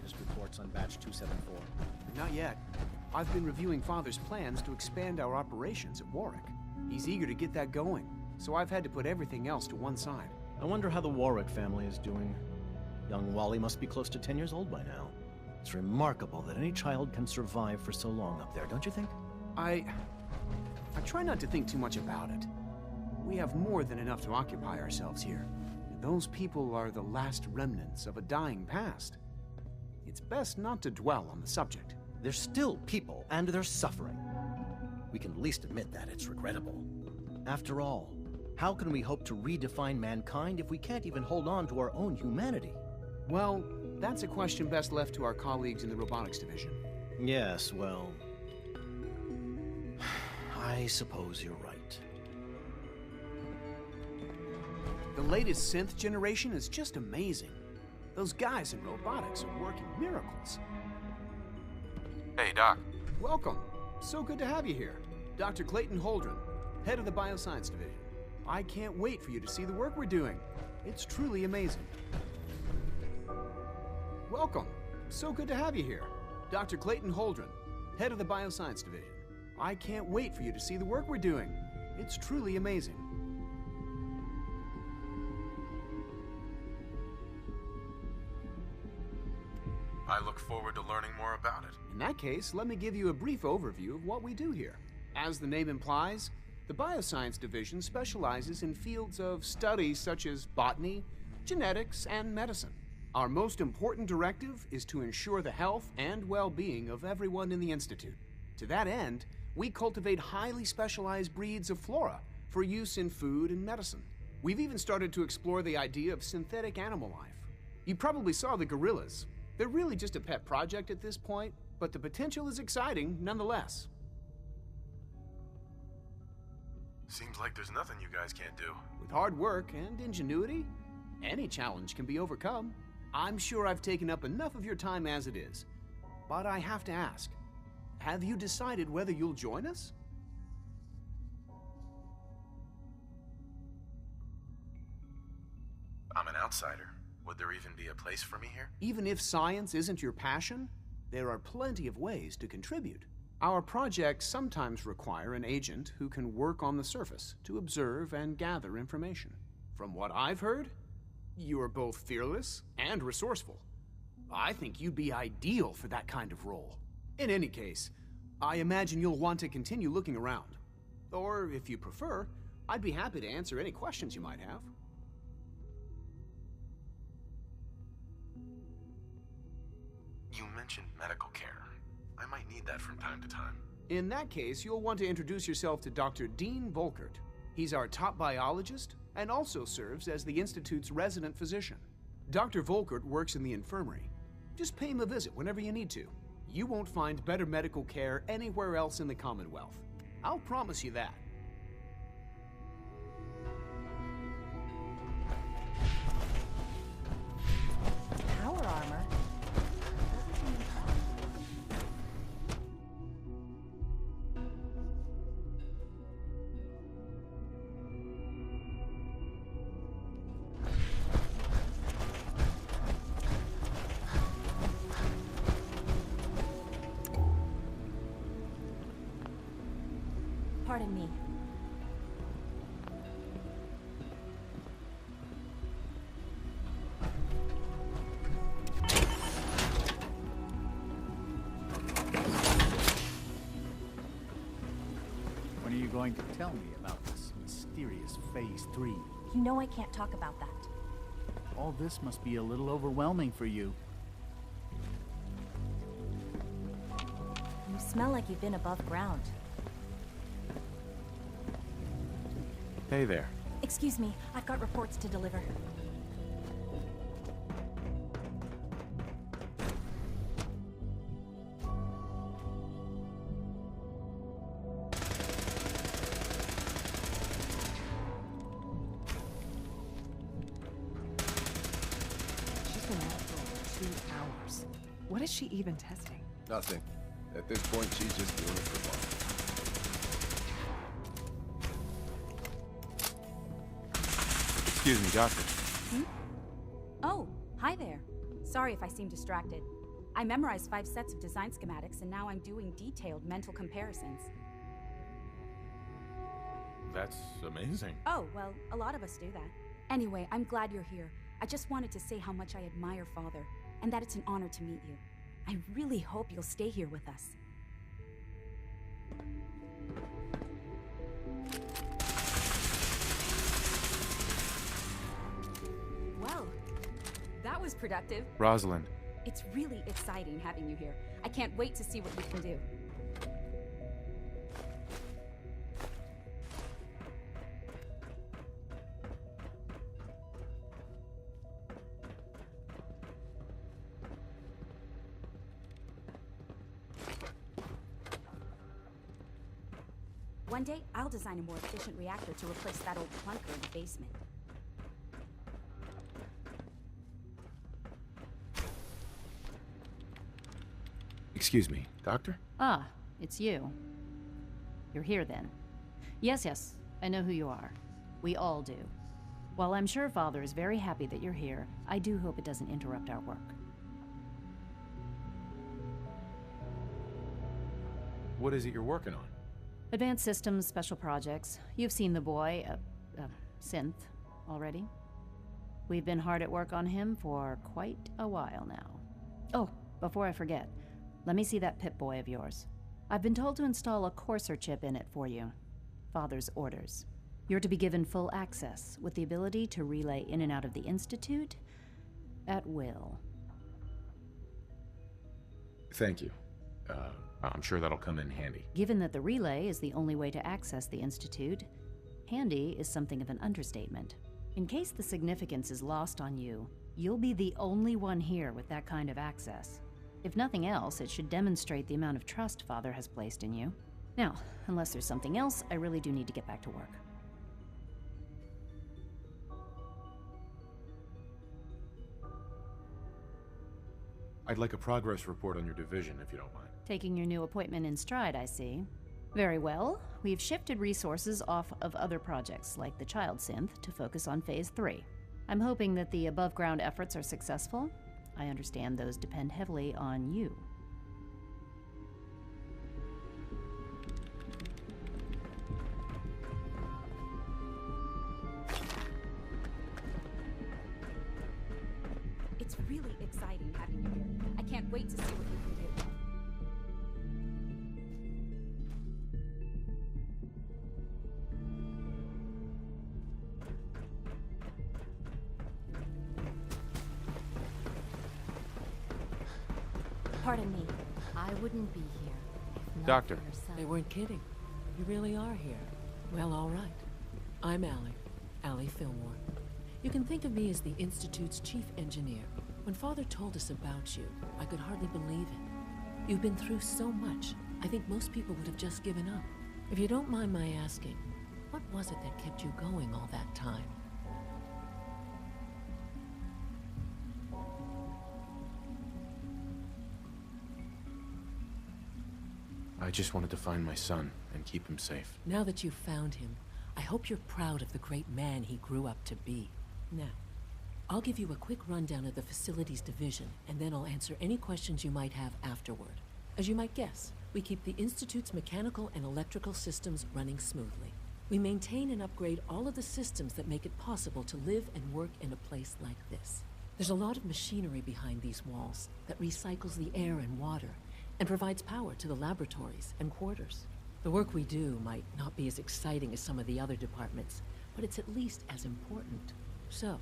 latest reports on Batch 274? Not yet. I've been reviewing Father's plans to expand our operations at Warwick. He's eager to get that going, so I've had to put everything else to one side. I wonder how the Warwick family is doing. Young Wally must be close to 10 years old by now. It's remarkable that any child can survive for so long up there, don't you think? I try not to think too much about it. We have more than enough to occupy ourselves here. Those people are the last remnants of a dying past. It's best not to dwell on the subject. They're still people, and they're suffering. We can at least admit that it's regrettable. After all, how can we hope to redefine mankind if we can't even hold on to our own humanity? Well, that's a question best left to our colleagues in the robotics division. Yes, well... I suppose you're right. The latest synth generation is just amazing. Those guys in robotics are working miracles. Hey, Doc. Welcome. So good to have you here. Dr. Clayton Holdren, head of the Bioscience Division. I can't wait for you to see the work we're doing. It's truly amazing. Welcome. So good to have you here. Dr. Clayton Holdren, head of the Bioscience Division. I can't wait for you to see the work we're doing. It's truly amazing. I look forward to learning more about it. In that case, let me give you a brief overview of what we do here. As the name implies, the Bioscience Division specializes in fields of study such as botany, genetics, and medicine. Our most important directive is to ensure the health and well-being of everyone in the Institute. To that end, we cultivate highly specialized breeds of flora for use in food and medicine. We've even started to explore the idea of synthetic animal life. You probably saw the gorillas. They're really just a pet project at this point, but the potential is exciting nonetheless. Seems like there's nothing you guys can't do. With hard work and ingenuity, any challenge can be overcome. I'm sure I've taken up enough of your time as it is, but I have to ask, have you decided whether you'll join us? I'm an outsider. Would there even be a place for me here? Even if science isn't your passion, there are plenty of ways to contribute. Our projects sometimes require an agent who can work on the surface to observe and gather information. From what I've heard, you are both fearless and resourceful. I think you'd be ideal for that kind of role. In any case, I imagine you'll want to continue looking around. Or, if you prefer, I'd be happy to answer any questions you might have. You mentioned medical care. I might need that from time to time. In that case, you'll want to introduce yourself to Dr. Dean Volkert. He's our top biologist and also serves as the Institute's resident physician. Dr. Volkert works in the infirmary. Just pay him a visit whenever you need to. You won't find better medical care anywhere else in the Commonwealth. I'll promise you that. Power armor? Pardon me. When are you going to tell me about this mysterious Phase 3? You know I can't talk about that. All this must be a little overwhelming for you. You smell like you've been above ground. Hey there. Excuse me, I've got reports to deliver. She's been out for 2 hours. What is she even testing? Nothing. At this point, she's just doing it for fun. Excuse me, doctor. Oh, hi there. Sorry if I seem distracted. I memorized 5 sets of design schematics, and now I'm doing detailed mental comparisons. That's amazing. Oh, well, a lot of us do that. Anyway, I'm glad you're here. I just wanted to say how much I admire Father, and that it's an honor to meet you. I really hope you'll stay here with us. Well, that was productive. Rosalind. It's really exciting having you here. I can't wait to see what you can do. One day, I'll design a more efficient reactor to replace that old clunker in the basement. Excuse me, Doctor? Ah, it's you. You're here then. Yes, I know who you are. We all do. While I'm sure Father is very happy that you're here, I do hope it doesn't interrupt our work. What is it you're working on? Advanced Systems Special Projects. You've seen the boy, Synth, already. We've been hard at work on him for quite a while now. Oh, before I forget, let me see that Pip-Boy of yours. I've been told to install a Courser chip in it for you. Father's orders. You're to be given full access, with the ability to relay in and out of the Institute at will. Thank you. I'm sure that'll come in handy. Given that the relay is the only way to access the Institute, handy is something of an understatement. In case the significance is lost on you, you'll be the only one here with that kind of access. If nothing else, it should demonstrate the amount of trust Father has placed in you. Now, unless there's something else, I really do need to get back to work. I'd like a progress report on your division, if you don't mind. Taking your new appointment in stride, I see. Very well. We've shifted resources off of other projects, like the Child Synth, to focus on Phase 3. I'm hoping that the above-ground efforts are successful. I understand those depend heavily on you. It's really exciting having you here. I can't wait to see what you can do. Pardon me. I wouldn't be here if not Doctor. for your son. They weren't kidding. You really are here. Well, all right. I'm Allie Fillmore. You can think of me as the Institute's chief engineer. When Father told us about you, I could hardly believe it. You've been through so much, I think most people would have just given up. If you don't mind my asking, what was it that kept you going all that time? I just wanted to find my son and keep him safe. Now that you've found him, I hope you're proud of the great man he grew up to be. Now, I'll give you a quick rundown of the Facilities Division, and then I'll answer any questions you might have afterward. As you might guess, we keep the Institute's mechanical and electrical systems running smoothly. We maintain and upgrade all of the systems that make it possible to live and work in a place like this. There's a lot of machinery behind these walls that recycles the air and water, and provides power to the laboratories and quarters. The work we do might not be as exciting as some of the other departments, but it's at least as important. So,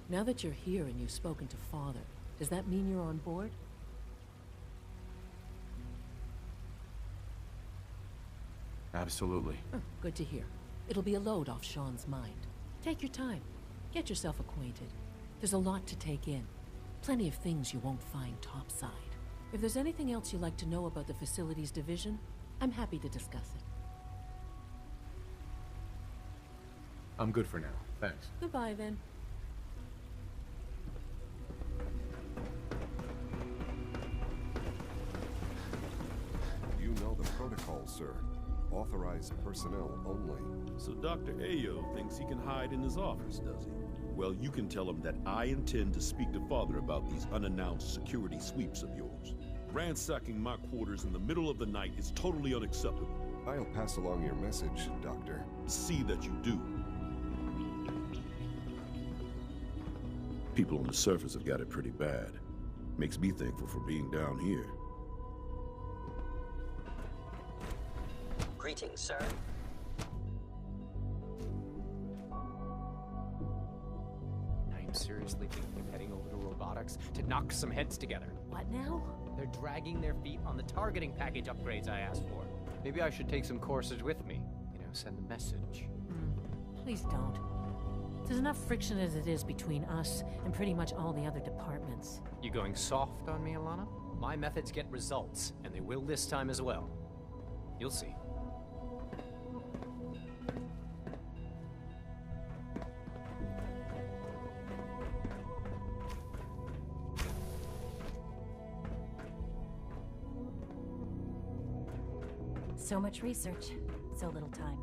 now that you're here and you've spoken to Father, does that mean you're on board? Absolutely. Oh, good to hear. It'll be a load off Sean's mind. Take your time. Get yourself acquainted. There's a lot to take in. Plenty of things you won't find topside. If there's anything else you'd like to know about the Facilities Division, I'm happy to discuss it. I'm good for now. Thanks. Goodbye, then. You know the protocol, sir. Authorized personnel only. So Dr. Ayo thinks he can hide in his office, does he? Well, you can tell him that I intend to speak to Father about these unannounced security sweeps of yours. Ransacking my quarters in the middle of the night is totally unacceptable. I'll pass along your message, Doctor. See that you do. People on the surface have got it pretty bad. Makes me thankful for being down here. Greetings, sir. I'm seriously thinking of heading over to robotics to knock some heads together. What now? They're dragging their feet on the targeting package upgrades I asked for. Maybe I should take some courses with me. You know, send a message. Please don't. There's enough friction as it is between us and pretty much all the other departments. You going soft on me, Alana? My methods get results, and they will this time as well. You'll see. So much research, so little time.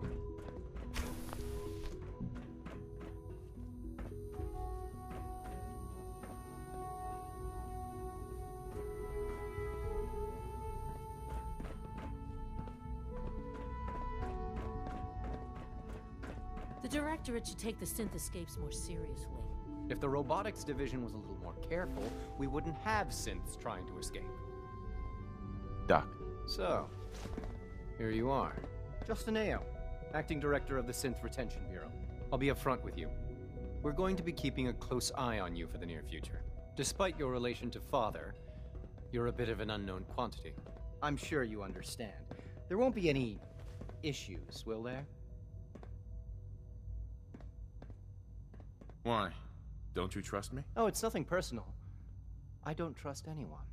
The Directorate should take the synth escapes more seriously. If the robotics division was a little more careful, we wouldn't have synths trying to escape. Doc. So, here you are. Justin Ayo, Acting Director of the Synth Retention Bureau. I'll be upfront with you. We're going to be keeping a close eye on you for the near future. Despite your relation to Father, you're a bit of an unknown quantity. I'm sure you understand. There won't be any issues, will there? Why? Don't you trust me? Oh, it's nothing personal. I don't trust anyone.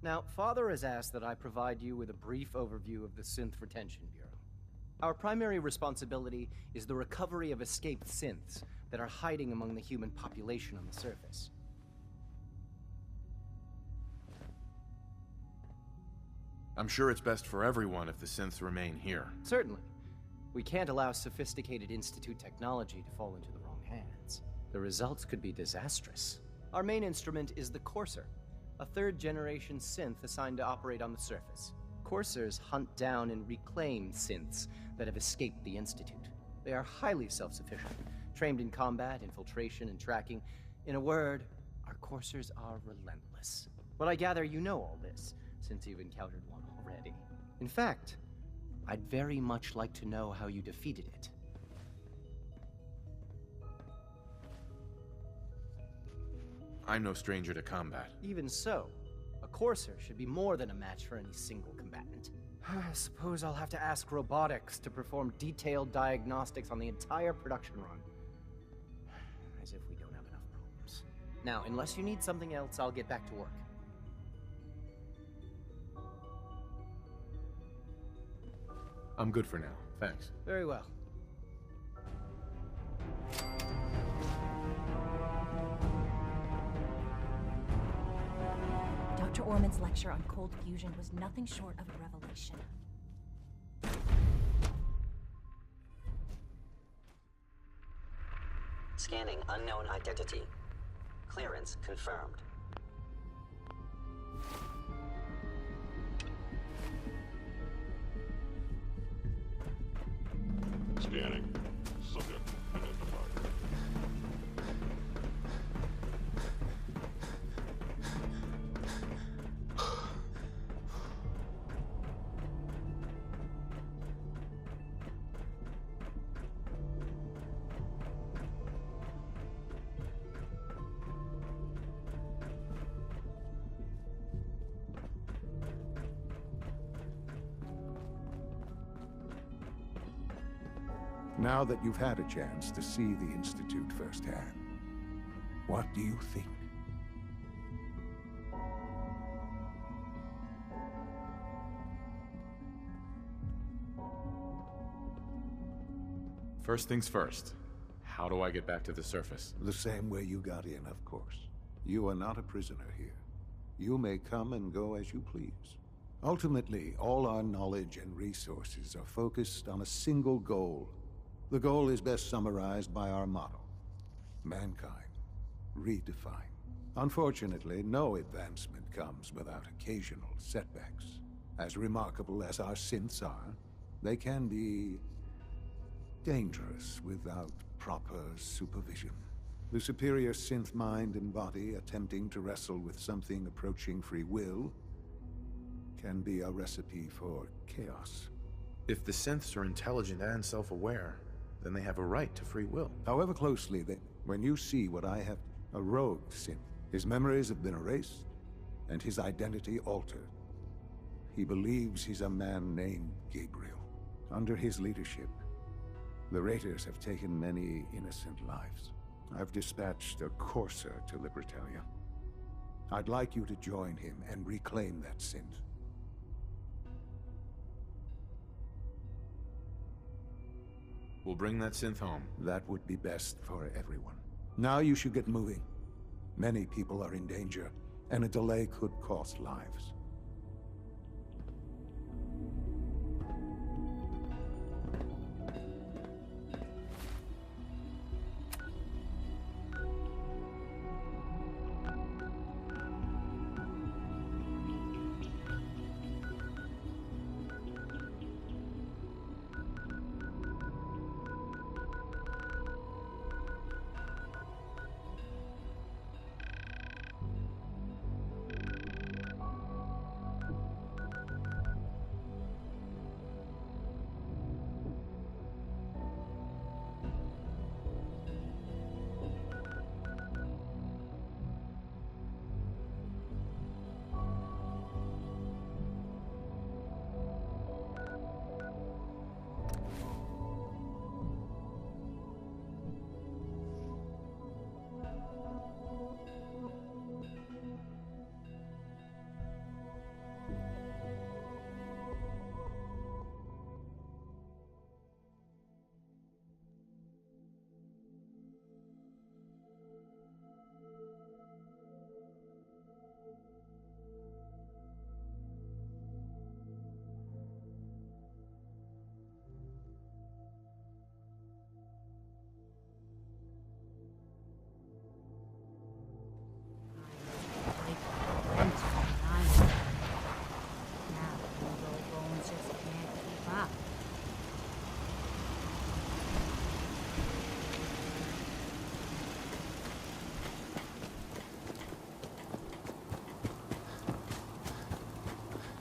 Now, Father has asked that I provide you with a brief overview of the Synth Retention Bureau. Our primary responsibility is the recovery of escaped synths that are hiding among the human population on the surface. I'm sure it's best for everyone if the synths remain here. Certainly. We can't allow sophisticated Institute technology to fall into the wrong hands. The results could be disastrous. Our main instrument is the Courser, a third-generation synth assigned to operate on the surface. Coursers hunt down and reclaim synths that have escaped the Institute. They are highly self-sufficient, trained in combat, infiltration, and tracking. In a word, our Coursers are relentless. But I gather you know all this, since you've encountered one already. In fact, I'd very much like to know how you defeated it. I'm no stranger to combat. Even so, a Courser should be more than a match for any single combatant. I suppose I'll have to ask robotics to perform detailed diagnostics on the entire production run. As if we don't have enough problems. Now, unless you need something else, I'll get back to work. I'm good for now, thanks. Very well. Dr. Orman's lecture on cold fusion was nothing short of a revelation. Scanning unknown identity. Clearance confirmed. Scanning. Subject identified. Now that you've had a chance to see the Institute firsthand, what do you think? First things first. How do I get back to the surface? The same way you got in, of course. You are not a prisoner here. You may come and go as you please. Ultimately, all our knowledge and resources are focused on a single goal. The goal is best summarized by our motto: mankind redefine. Unfortunately, no advancement comes without occasional setbacks. As remarkable as our synths are, they can be dangerous without proper supervision. The superior synth mind and body attempting to wrestle with something approaching free will can be a recipe for chaos. If the synths are intelligent and self-aware, then they have a right to free will. However closely when you see what I have, a rogue synth, his memories have been erased and his identity altered. He believes he's a man named Gabriel. Under his leadership, the Raiders have taken many innocent lives. I've dispatched a courser to Libertalia. I'd like you to join him and reclaim that synth. We'll bring that synth home. That would be best for everyone. Now you should get moving. Many people are in danger, and a delay could cost lives.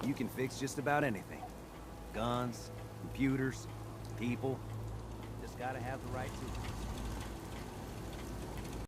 You can fix just about anything. Guns, computers, people. Just gotta have the right tools.